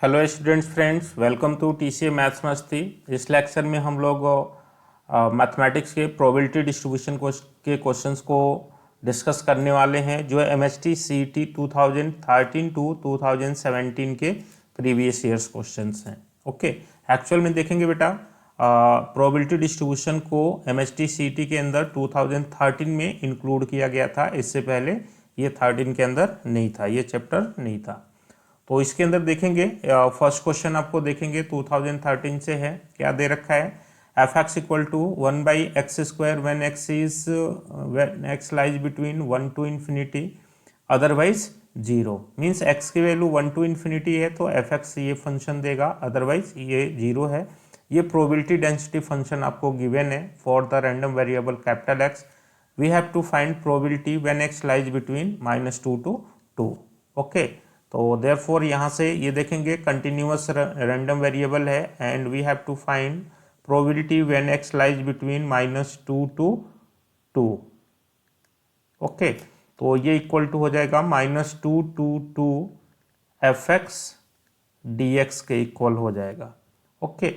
Hello students friends, welcome to TCA maths मस्ती। इस lecture में हम लोग मैथमेटिक्स के प्रोबेबिलिटी डिस्ट्रीब्यूशन के क्वेश्चंस को डिस्कस करने वाले हैं जो एमएचटी सीईटी 2013 टू 2017 के प्रीवियस ईयर्स क्वेश्चंस हैं। ओके, एक्चुअल में देखेंगे बेटा, प्रोबेबिलिटी डिस्ट्रीब्यूशन को एमएचटी सीईटी के अंदर 2013 में इंक्लूड किया गया था। इससे पहले ये 13 के अंदर नहीं था, ये चैप्टर नहीं था। तो इसके अंदर देखेंगे, फर्स्ट क्वेश्चन आपको देखेंगे 2013 से है। क्या दे रखा है? F x equal to 1/x² when x lies between 1 to infinity otherwise 0। Means x की वैल्यू 1 to infinity है तो एफ एक्स ये फंक्शन देगा, अदरवाइज ये 0 है। ये प्रोबेबिलिटी डेंसिटी फंक्शन आपको गिवन है for the random variable capital X. We have to find probability when x lies between -2 to 2। Okay, तो देयरफॉर यहाँ से ये देखेंगे कंटिन्यूअस रैंडम वेरिएबल है and we have to find probability when x lies between -2 to 2। Okay, तो ये equal to हो जाएगा -2 to 2 F x D x के इक्वल हो जाएगा। ओके,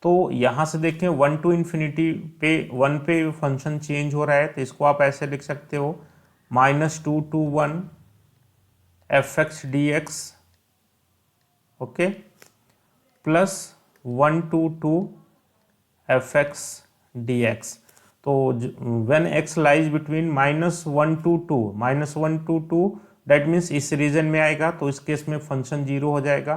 तो यहाँ से देखें 1 to infinity पे 1 पे फंक्शन चेंज हो रहा है तो इसको आप ऐसे लिख सकते हो -2 to 1 F x D X, okay, plus 1 to 2 F x D X. तो when x lies between -1 to 2, -1 to 2 that means इस रीजन में आएगा तो इस केस में फंक्शन 0 हो जाएगा।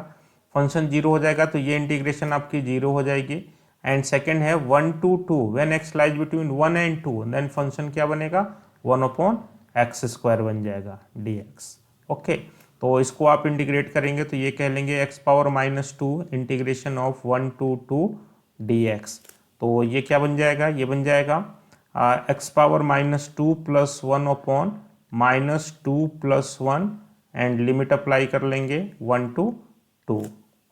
फंक्शन 0 हो जाएगा तो ये इंटीग्रेशन आपकी 0 हो जाएगी। एंड सेकेंड है 1 to 2 when x lies between 1 and 2 then function क्या बनेगा? 1/x² बन जाएगा डी एक्स। ओके, तो इसको आप इंटीग्रेट करेंगे तो ये कह लेंगे x⁻⁻2 integration of 1 to 2 dx। तो ये क्या बन जाएगा? ये बन जाएगा x⁻⁻2 + 1/-2 + 1 एंड लिमिट अप्लाई कर लेंगे 1 to 2।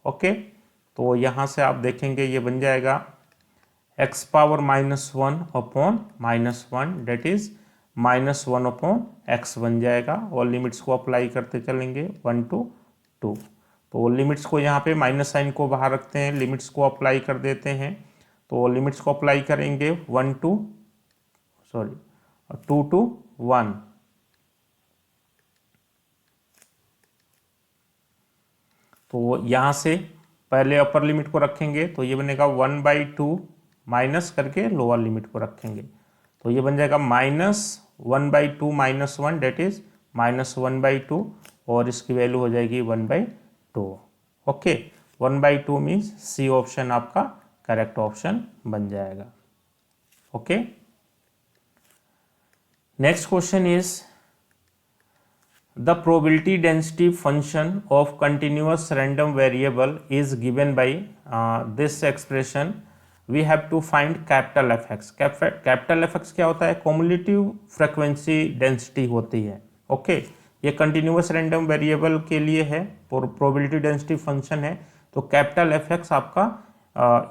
ओके, तो यहाँ से आप देखेंगे ये बन जाएगा x⁻⁻1/-1 डेट इज -1/x बन जाएगा और लिमिट्स को अप्लाई करते चलेंगे 1 to 2। तो लिमिट्स को यहाँ पे माइनस साइन को बाहर रखते हैं, लिमिट्स को अप्लाई कर देते हैं। तो लिमिट्स को अप्लाई करेंगे 2 to 1। तो यहाँ से पहले अपर लिमिट को रखेंगे तो ये बनेगा 1/2 माइनस करके लोअर लिमिट को रखेंगे तो ये बन जाएगा -1/2 - 1 डेट इज -1/2 और इसकी वैल्यू हो जाएगी 1/2। ओके, 1/2 मीन्स सी ऑप्शन आपका करेक्ट ऑप्शन बन जाएगा। Okay, next question is the probability density function of continuous random variable is given by this expression. We have to find capital F X. Capital F X क्या होता है? Cumulative frequency density होती है। Okay, ये continuous random variable के लिए है, probability density function है। तो कैपिटल एफ एक्स आपका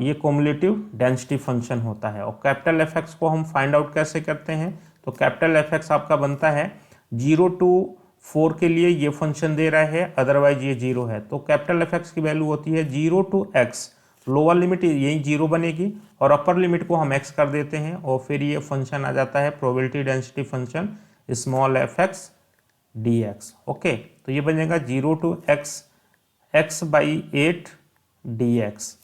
ये कॉम्युलेटिव डेंसिटी फंक्शन होता है। और कैपिटल एफ एक्स को हम फाइंड आउट कैसे करते हैं? तो कैपिटल एफ एक्स आपका बनता है 0 to 4 के लिए ये फंक्शन दे रहा है, अदरवाइज ये 0 है। तो कैपिटल एफ एक्स की वैल्यू होती है 0 to x। लोअर लिमिट यही 0 बनेगी और अपर लिमिट को हम x कर देते हैं और फिर ये फंक्शन आ जाता है probability density function small F x D X. Okay, तो ये बनेगा 0 to x x/8 dx।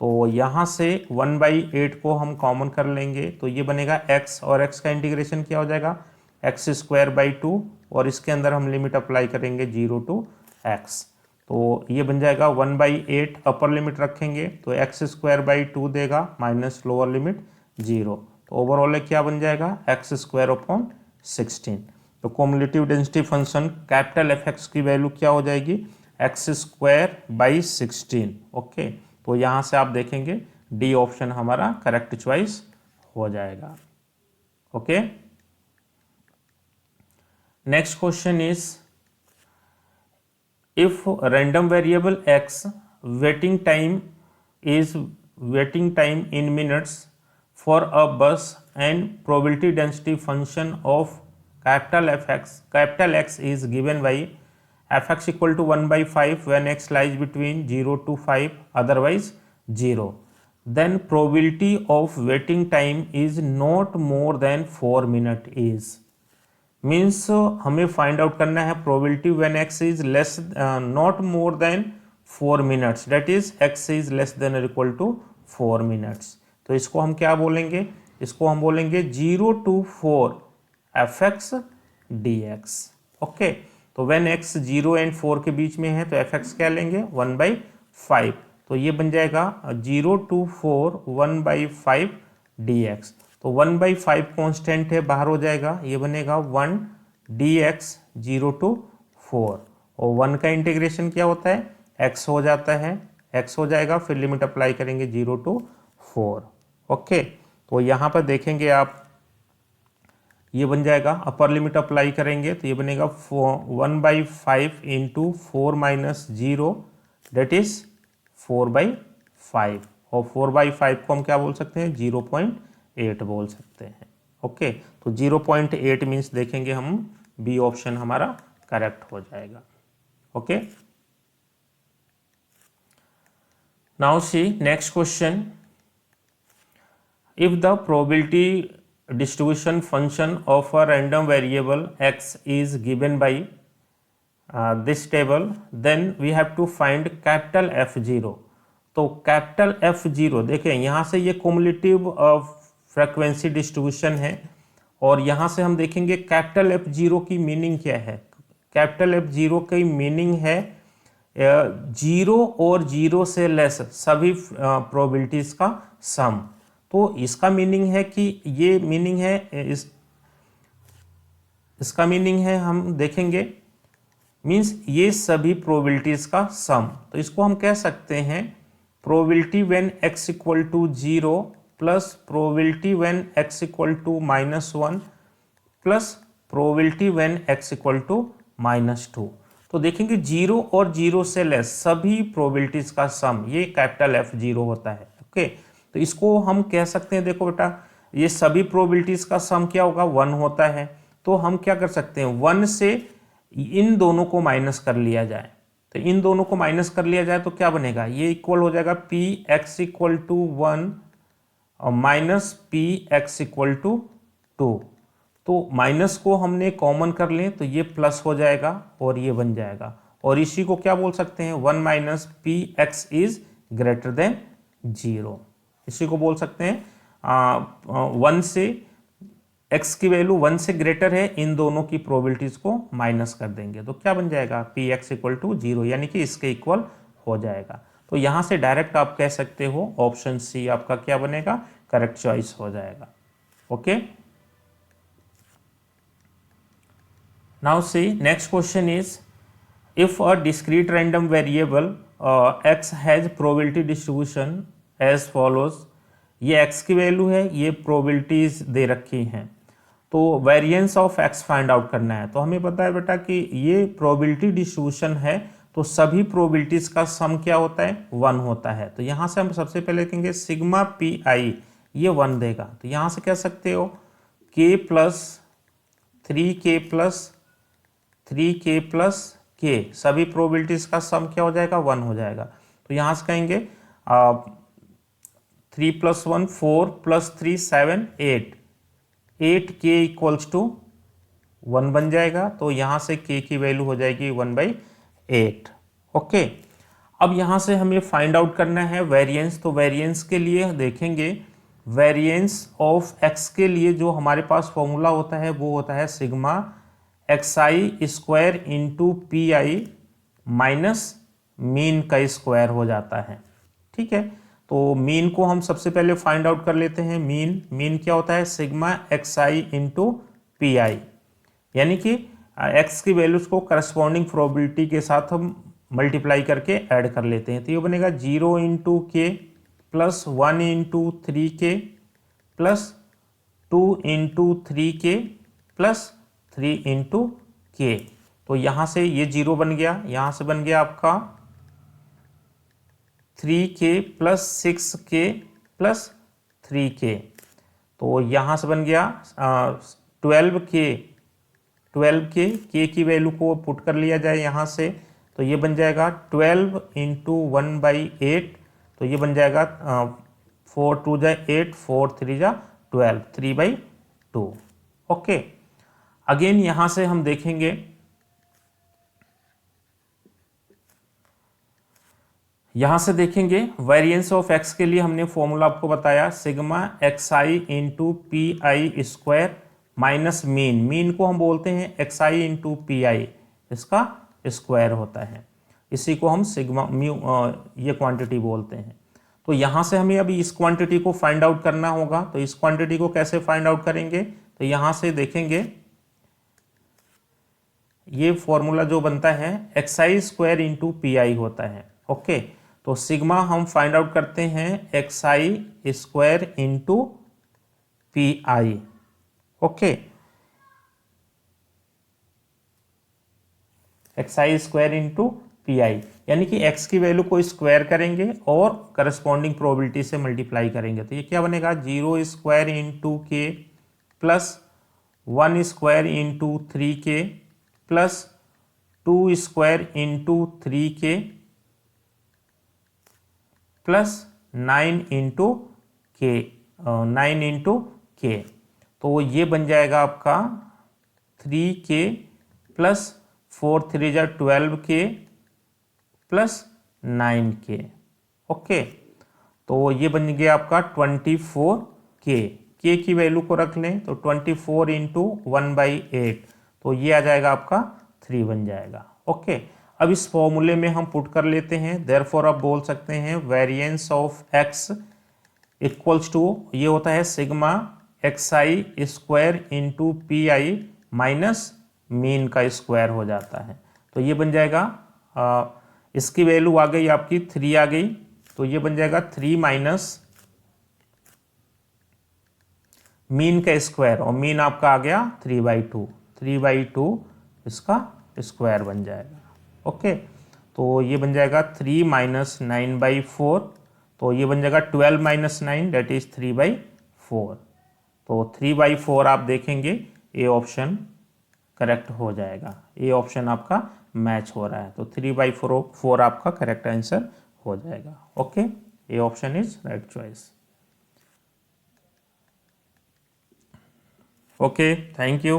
तो यहाँ से 1/8 को हम कॉमन कर लेंगे तो ये बनेगा x और x का इंटीग्रेशन क्या हो जाएगा? x²/2 और इसके अंदर हम लिमिट अप्लाई करेंगे 0 to x। तो ये बन जाएगा 1/8 अपर लिमिट रखेंगे तो x²/2 देगा माइनस लोअर लिमिट 0। तो ओवरऑल क्या बन जाएगा? x²/16। तो cumulative density function capital F x की वैल्यू क्या हो जाएगी? x²/16। ओके, तो यहाँ से आप देखेंगे डी ऑप्शन हमारा करेक्ट चॉइस हो जाएगा। Okay, next question is if random variable x waiting time in minutes for a bus and probability density function of capital X is given by f x equal to 1/5 when x lies between 0 to 5 otherwise 0. Then probability of waiting time is not more than 4 minute is means हमें find out करना है probability when x is less not more than 4 minutes, that is x is less than और equal to 4 minutes. तो इसको हम क्या बोलेंगे, इसको हम बोलेंगे 0 to 4 F x D X. Okay, तो व्हेन एक्स 0 and 4 के बीच में है तो एफ एक्स क्या लेंगे 1/5. तो ये बन जाएगा 0 to 4 1/5 डी एक्स. तो 1/5 कॉन्स्टेंट है, बाहर हो जाएगा, ये बनेगा 1 डी एक्स 0 to 4. और 1 का इंटीग्रेशन क्या होता है, x हो जाता है, x हो जाएगा, फिर लिमिट अप्लाई करेंगे 0 to 4. ओके, तो यहाँ पर देखेंगे आप, ये बन जाएगा, अपर लिमिट अप्लाई करेंगे तो ये बनेगा 1/5 इंटू 4 माइनस 0 डेट इज 4/5. और 4/5 को हम क्या बोल सकते हैं 0.8 बोल सकते हैं. ओके, तो 0.8 मीन्स देखेंगे हम बी ऑप्शन हमारा करेक्ट हो जाएगा. Okay, now see next question. If the probability distribution function of a random variable x is given by this table, then we have to find capital F0. तो capital F0 देखें, यहाँ से ये cumulative frequency distribution है और यहाँ से हम देखेंगे कैपिटल F0 की मीनिंग क्या है. कैपिटल F0 की मीनिंग है 0 और 0 से लेस सभी प्रोबेबिलिटीज का सम. तो इसका मीनिंग है कि ये मीनिंग है इसका मीनिंग है हम देखेंगे मीन्स ये सभी प्रोबेबिलिटीज का सम. तो इसको हम कह सकते हैं probability when x equal to 0 plus probability when x equal to -1 plus probability when x equal to -2. तो देखेंगे 0 और 0 से लेस सभी प्रोबेबिलिटीज का सम ये कैपिटल F0 होता है. ओके, तो इसको हम कह सकते हैं, देखो बेटा ये सभी प्रोबेबिलिटीज का सम क्या होगा 1 होता है. तो हम क्या कर सकते हैं 1 से इन दोनों को माइनस कर लिया जाए. तो इन दोनों को माइनस कर लिया जाए तो क्या बनेगा, ये इक्वल हो जाएगा पी एक्स इक्वल टू 1 और minus p x equal to 2. तो माइनस को हमने कॉमन कर लें तो ये प्लस हो जाएगा और ये बन जाएगा. और इसी को क्या बोल सकते हैं 1 minus p x is greater than 0. इसी को बोल सकते हैं 1 से x की वैल्यू 1 से ग्रेटर है, इन दोनों की प्रोबेबिलिटीज को माइनस कर देंगे तो क्या बन जाएगा पी एक्स इक्वल टू 0, यानी कि इसके इक्वल हो जाएगा. तो यहां से डायरेक्ट आप कह सकते हो ऑप्शन सी आपका क्या बनेगा करेक्ट चॉइस हो जाएगा. Okay, now see next question is if a discrete random variable x has probability distribution as follows. ये x की वैल्यू है, ये प्रोबेबिलिटीज दे रखी हैं, तो variance of x find out करना है. तो हमें पता है बेटा कि ये प्रोबेबिलिटी डिस्ट्रीब्यूशन है तो सभी प्रोबेबिलिटीज का सम क्या होता है 1 होता है. तो यहाँ से हम सबसे पहले लिखेंगे सिग्मा पी आई, ये 1 देगा. तो यहाँ से कह सकते हो k plus 3k plus 3k plus k सभी प्रोबेबिलिटीज का सम क्या हो जाएगा 1 हो जाएगा. तो यहाँ से कहेंगे 3 + 1 4 + 3 7 8 8k इक्वल्स टू 1 बन जाएगा. तो यहाँ से k की वैल्यू हो जाएगी 1/8. ओके, अब यहाँ से हमें फाइंड आउट करना है वेरिएंस. तो वेरिएंस के लिए देखेंगे वेरिएंस ऑफ x के लिए जो हमारे पास फॉर्मूला होता है वो होता है sigma xi square into p i minus mean का स्क्वायर हो जाता है. ठीक है, तो मीन को हम सबसे पहले फाइंड आउट कर लेते हैं. मीन क्या होता है सिग्मा xi इंटू पी आई, यानी कि x की वैल्यूज को करस्पॉन्डिंग प्रोबेबिलिटी के साथ हम मल्टीप्लाई करके ऐड कर लेते हैं. तो ये बनेगा 0 इंटू के plus 1 into 3k plus 2 into 3k plus 3 into के. तो यहाँ से ये 0 बन गया, यहाँ से बन गया आपका 3k plus 6k plus 3k. तो यहाँ से बन गया 12 की वैल्यू को पुट कर लिया जाए यहाँ से, तो ये बन जाएगा 12 इंटू 1/8, तो ये बन जाएगा 4 2 जा 8, 4 3 जा 12, 3/2। ओके, अगेन यहाँ से हम देखेंगे, यहाँ से देखेंगे वेरिएंस ऑफ एक्स के लिए हमने फॉर्मूला आपको बताया, सिग्मा एक्स आई इंटू पी आई स्क्वायर माइनस मीन। मीन को हम बोलते हैं एक्स आई इंटू पी आई, इसका स्क्वायर होता है, इसी को हम सिग्मा म्यू ये क्वांटिटी बोलते हैं। तो यहाँ से हमें अभी इस क्वांटिटी को फाइंड आउट करना होगा। तो इस क्वांटिटी को कैसे फाइंड आउट करेंगे, तो यहाँ से देखेंगे ये फॉर्मूला जो बनता है x i square into p आई होता है। ओके, तो सिग्मा हम फाइंड आउट करते हैं x i square into p I. Okay, x i square into p आई, यानी कि एक्स की वैल्यू को स्क्वायर करेंगे और करस्पॉन्डिंग प्रोबेबिलिटी से मल्टीप्लाई करेंगे। तो ये क्या बनेगा, 0 स्क्वायर इंटू के plus 1 square into 3k plus 2 square into 3k plus 9 into के 9 इंटू के, तो ये बन जाएगा आपका 3k प्लस 4 3 जा 12k प्लस 9k। ओके, तो ये बन गया आपका 24k। के की वैल्यू को रख लें तो 24 इंटू 1/8, तो ये आ जाएगा आपका 3 बन जाएगा। ओके, अब इस फॉर्मूले में हम पुट कर लेते हैं, देयरफॉर आप बोल सकते हैं variance of x equals to, ये होता है sigma x i square into p i minus mean का स्क्वायर हो जाता है। तो ये बन जाएगा इसकी वैल्यू आ गई आपकी 3 आ गई, तो ये बन जाएगा 3 माइनस मीन का स्क्वायर, और मीन आपका आ गया 3/2, 3/2 इसका स्क्वायर बन जाएगा। ओके, तो ये बन जाएगा 3 माइनस 9/4, तो ये बन जाएगा 12 माइनस 9 दैट इज 3/4। तो 3/4 आप देखेंगे ए ऑप्शन करेक्ट हो जाएगा, ए ऑप्शन आपका मैच हो रहा है, तो 3/4 आपका करेक्ट आंसर हो जाएगा। Okay, A option is right choice. Okay, thank you.